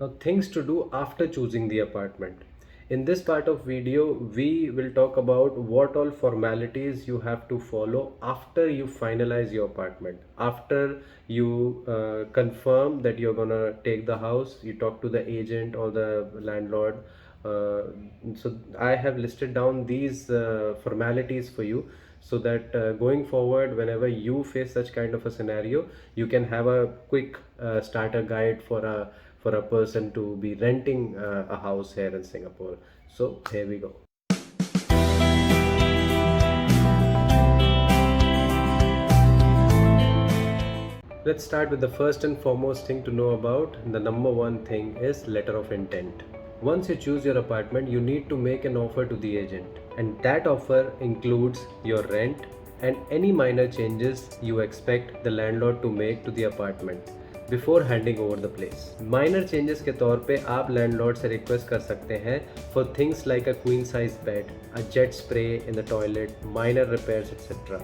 Now, things to do after choosing the apartment. In this part of video, we will talk about what all formalities you have to follow after you finalize your apartment. After you confirm that you're gonna take the house, you talk to the agent or the landlord. Uh, so I have listed down these formalities for you so that going forward, whenever you face such kind of a scenario, you can have a quick starter guide for a person to be renting a house here in Singapore. So here we go. Let's start with the first and foremost thing to know about. The number one thing is letter of intent. Once you choose your apartment, you need to make an offer to the agent, and that offer includes your rent and any minor changes you expect the landlord to make to the apartment before handing over the place. Minor changes के तौर पे आप landlord से request कर सकते हैं for things like a queen size bed, a jet spray in the toilet, minor repairs, etc.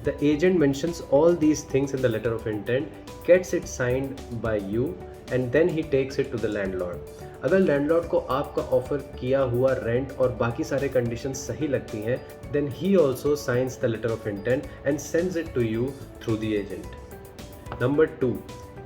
The agent mentions all these things in the letter of intent, gets it signed by you, and then he takes it to the landlord. अगर landlord को आपका offer किया हुआ rent और बाकी सारे conditions सही लगती हैं, then he also signs the letter of intent and sends it to you through the agent. Number 2,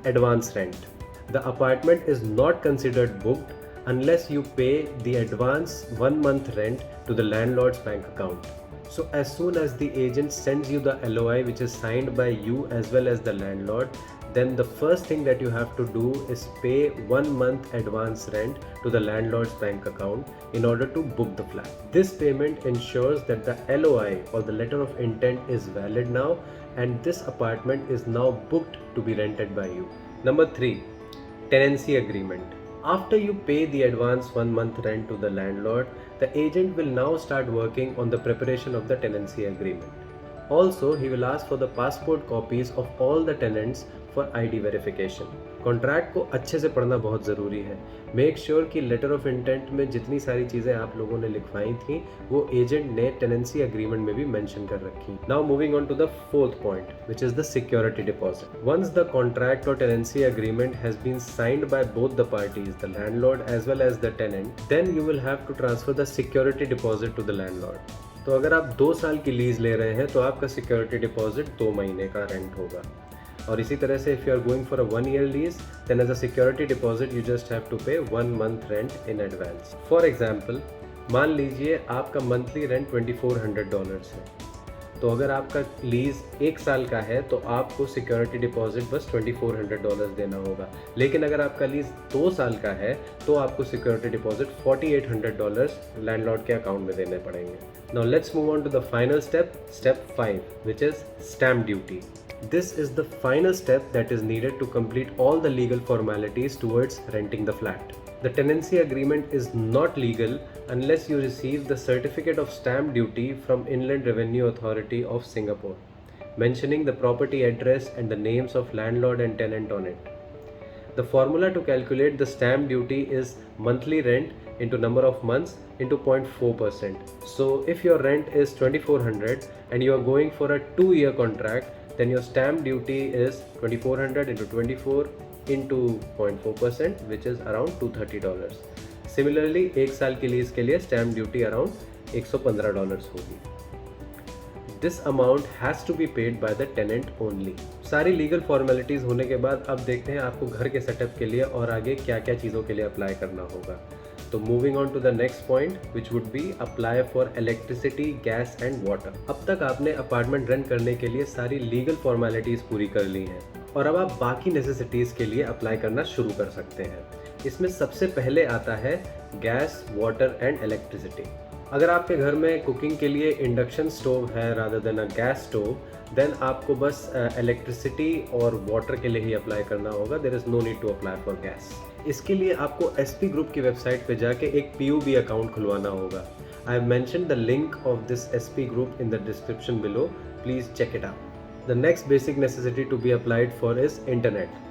advance rent. The apartment is not considered booked unless you pay the advance 1 month rent to the landlord's bank account. So as soon as the agent sends you the LOI which is signed by you as well as the landlord, then the first thing that you have to do is pay 1 month advance rent to the landlord's bank account in order to book the flat. This payment ensures that the LOI or the letter of intent is valid now, and this apartment is now booked to be rented by you. Number 3, tenancy agreement. After you pay the advance 1 month rent to the landlord, the agent will now start working on the preparation of the tenancy agreement. Also, he will ask for the passport copies of all the tenants for ID verification. Contract को अच्छे से पढ़ना बहुत ज़रूरी है. Make sure कि letter of intent में जितनी सारी चीज़ें आप लोगों ने लिखवाई थी वो एजेंट ने टेनेंसी एग्रीमेंट में भी मेंशन कर रखी. Now moving on to the fourth point, which is the security deposit. Once the contract और tenancy agreement has been signed by both the parties, the landlord as well as the tenant, then you will have to transfer the security deposit to the landlord. तो अगर आप 2 साल की lease ले रहे हैं तो आपका सिक्योरिटी डिपॉजिट 2 महीने का रेंट होगा. और इसी तरह से if you are going for a 1 year lease, then as a security deposit you just have to pay 1 month rent in advance. For example, मान लीजिए आपका मंथली रेंट $2400 है. तो अगर आपका लीज 1 साल का है तो आपको सिक्योरिटी डिपॉजिट बस $2400 देना होगा. लेकिन अगर आपका लीज 2 साल का है तो आपको सिक्योरिटी डिपॉजिट $4800 लैंडलॉर्ड के अकाउंट में देने पड़ेंगे. Now let's move on to the final step, step 5, which is stamp duty. This is the final step that is needed to complete all the legal formalities towards renting the flat. The tenancy agreement is not legal unless you receive the certificate of stamp duty from Inland Revenue Authority of Singapore, mentioning the property address and the names of landlord and tenant on it. The formula to calculate the stamp duty is monthly rent into number of months into 0.4%. So if your rent is 2400 and you are going for a 2-year contract, then your stamp duty is 2400 into 24 into 0.4%, which is around $230. Similarly, 1 साल की lease के लिए stamp duty around $115 होगी. This amount has to be paid by the tenant only. सारी legal formalities होने के बाद अब देखते हैं आपको घर के सेटअप के लिए और आगे क्या क्या चीज़ों के लिए अप्लाई करना होगा. तो moving on to the next point, which would be apply for electricity, gas and water. अब तक आपने अपार्टमेंट रेंट करने के लिए सारी लीगल फॉर्मेलिटीज़ पूरी कर ली हैं और अब आप बाकी नेसेसिटीज़ के लिए अप्लाई करना शुरू कर सकते हैं. इसमें सबसे पहले आता है गैस, वाटर एंड इलेक्ट्रिसिटी. अगर आपके घर में कुकिंग के लिए इंडक्शन स्टोव है rather than a gas stove, then आपको बस इलेक्ट्रिसिटी और वाटर के लिए ही अप्लाई करना होगा. There is no need to apply for gas. इसके लिए आपको एसपी ग्रुप की वेबसाइट पे जाके एक पीयूबी अकाउंट खुलवाना होगा. I have mentioned the link of this SP group in the description below. Please check it out. The next basic necessity to be applied for is internet.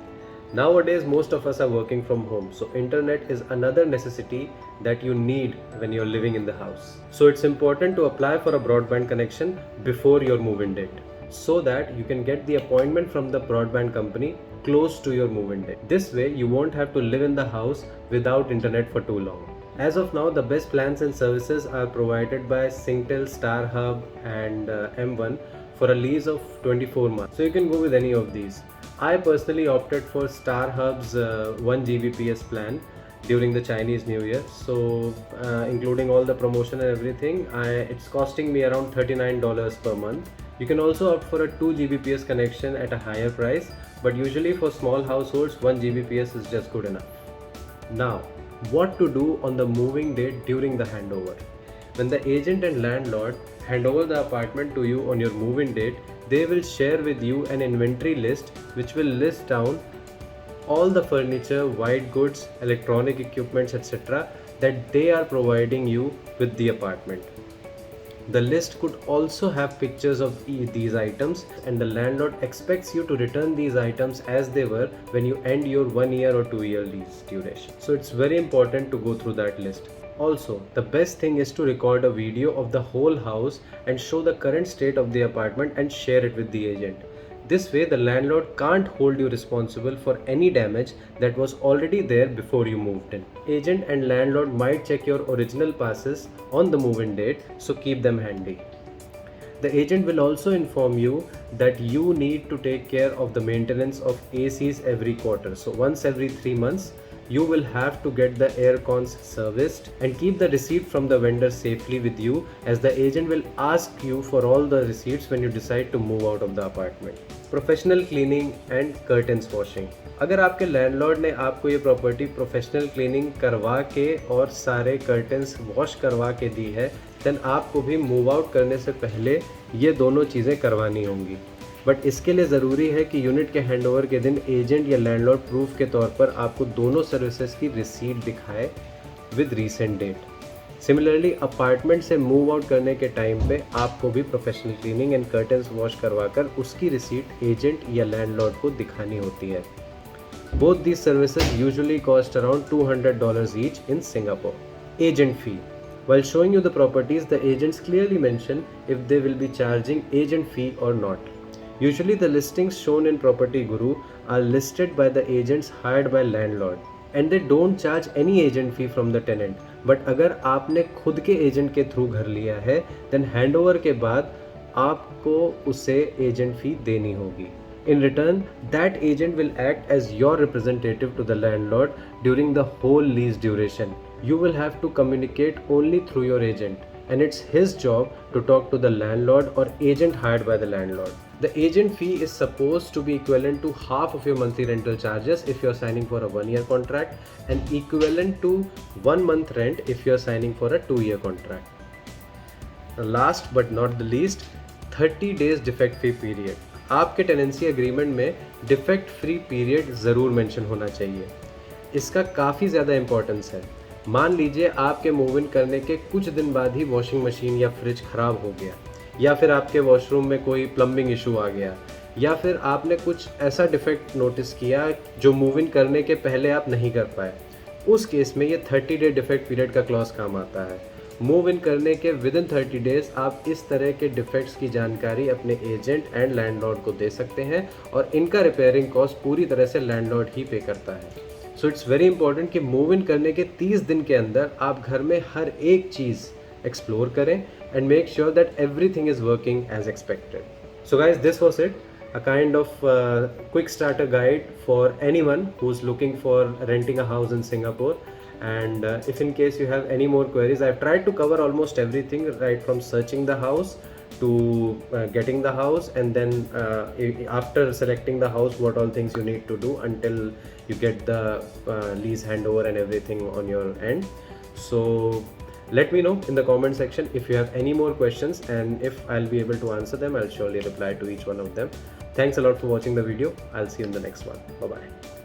Nowadays, most of us are working from home, so internet is another necessity that you need when you're living in the house. So it's important to apply for a broadband connection before your move-in date. so that you can get the appointment from the broadband company close to your move-in date. This way you won't have to live in the house without internet for too long. As of now, the best plans and services are provided by Singtel, StarHub and M1 for a lease of 24 months. So you can go with any of these. I personally opted for StarHub's 1 Gbps plan during the Chinese New Year. So including all the promotion and everything, it's costing me around $39 per month. You can also opt for a 2 Gbps connection at a higher price, but usually for small households 1 Gbps is just good enough. Now, what to do on the moving date during the handover? When the agent and landlord hand over the apartment to you on your move-in date, they will share with you an inventory list which will list down all the furniture, white goods, electronic equipments, etc. that they are providing you with the apartment. The list could also have pictures of these items, and the landlord expects you to return these items as they were when you end your 1 year or 2 year lease duration. So it's very important to go through that list. Also, the best thing is to record a video of the whole house and show the current state of the apartment and share it with the agent. This way the landlord can't hold you responsible for any damage that was already there before you moved in. Agent and landlord might check your original passes on the move-in date, so keep them handy. The agent will also inform you that you need to take care of the maintenance of ACs every quarter. So once every 3 months, you will have to get the air cons serviced and keep the receipt from the vendor safely with you, as the agent will ask you for all the receipts when you decide to move out of the apartment. Professional cleaning and curtains washing. अगर आपके landlord ने आपको ये property professional cleaning करवा के और सारे curtains wash करवा के दी है, देन आपको भी मूव आउट करने से पहले ये दोनों चीज़ें करवानी होंगी. बट इसके लिए ज़रूरी है कि यूनिट के हैंडओवर के दिन एजेंट या लैंडलॉर्ड प्रूफ के तौर पर आपको दोनों सर्विसेज की रिसीट दिखाए with recent date. Similarly apartment से मूव आउट करने के टाइम पे आपको भी professional cleaning and curtains wash करवाकर उसकी रिसीट एजेंट या लैंडलॉर्ड को दिखानी होती है. Both these services usually cost around $200 each in Singapore. Agent fee. While showing you the properties, the agents clearly mention if they will be charging agent fee or not. Usually the listings shown in Property Guru are listed by the agents hired by landlord, and they don't charge any agent fee from the tenant. But अगर आपने खुद के agent के through घर लिया है, then handover के बाद आपको उसे एजेंट फी देनी होगी. In return, that agent will act as your representative to the landlord during the whole lease duration. You will have to communicate only through your agent, and it's his job to talk to the landlord or agent hired by the landlord. The agent fee is supposed to be equivalent to half of your monthly rental charges if you're signing for a 1-year contract, and equivalent to 1 month rent if you're signing for a 2-year contract. Last but not the least, 30 days defect free period. आपके tenancy agreement में defect free period ज़रूर mention होना चाहिए. इसका काफ़ी ज़्यादा importance है. मान लीजिए आपके मूव इन करने के कुछ दिन बाद ही वॉशिंग मशीन या फ्रिज ख़राब हो गया, या फिर आपके वॉशरूम में कोई प्लम्बिंग इशू आ गया, या फिर आपने कुछ ऐसा डिफेक्ट नोटिस किया जो मूव इन करने के पहले आप नहीं कर पाए. उस केस में ये 30 डे डिफेक्ट पीरियड का क्लॉज काम आता है. मूव इन करने के विद इन 30 डेज आप इस तरह के डिफेक्ट्स की जानकारी अपने एजेंट एंड लैंडलॉर्ड को दे सकते हैं, और इनका रिपेयरिंग कॉस्ट पूरी तरह से लैंडलॉर्ड ही पे करता है. सो इट्स वेरी इंपॉर्टेंट कि मूव इन करने के 30 दिन के अंदर आप घर में हर एक चीज़ एक्सप्लोर करें and make sure that everything is working as expected. So guys, this was it, a kind of quick starter guide for anyone who's looking for renting a house in Singapore. And if in case you have any more queries, I've tried to cover almost everything, right from searching the house to getting the house, and then after selecting the house, what all things you need to do until you get the lease handover and everything on your end. So let me know in the comment section if you have any more questions, and if I'll be able to answer them, I'll surely reply to each one of them. Thanks a lot for watching the video. I'll see you in the next one. Bye bye.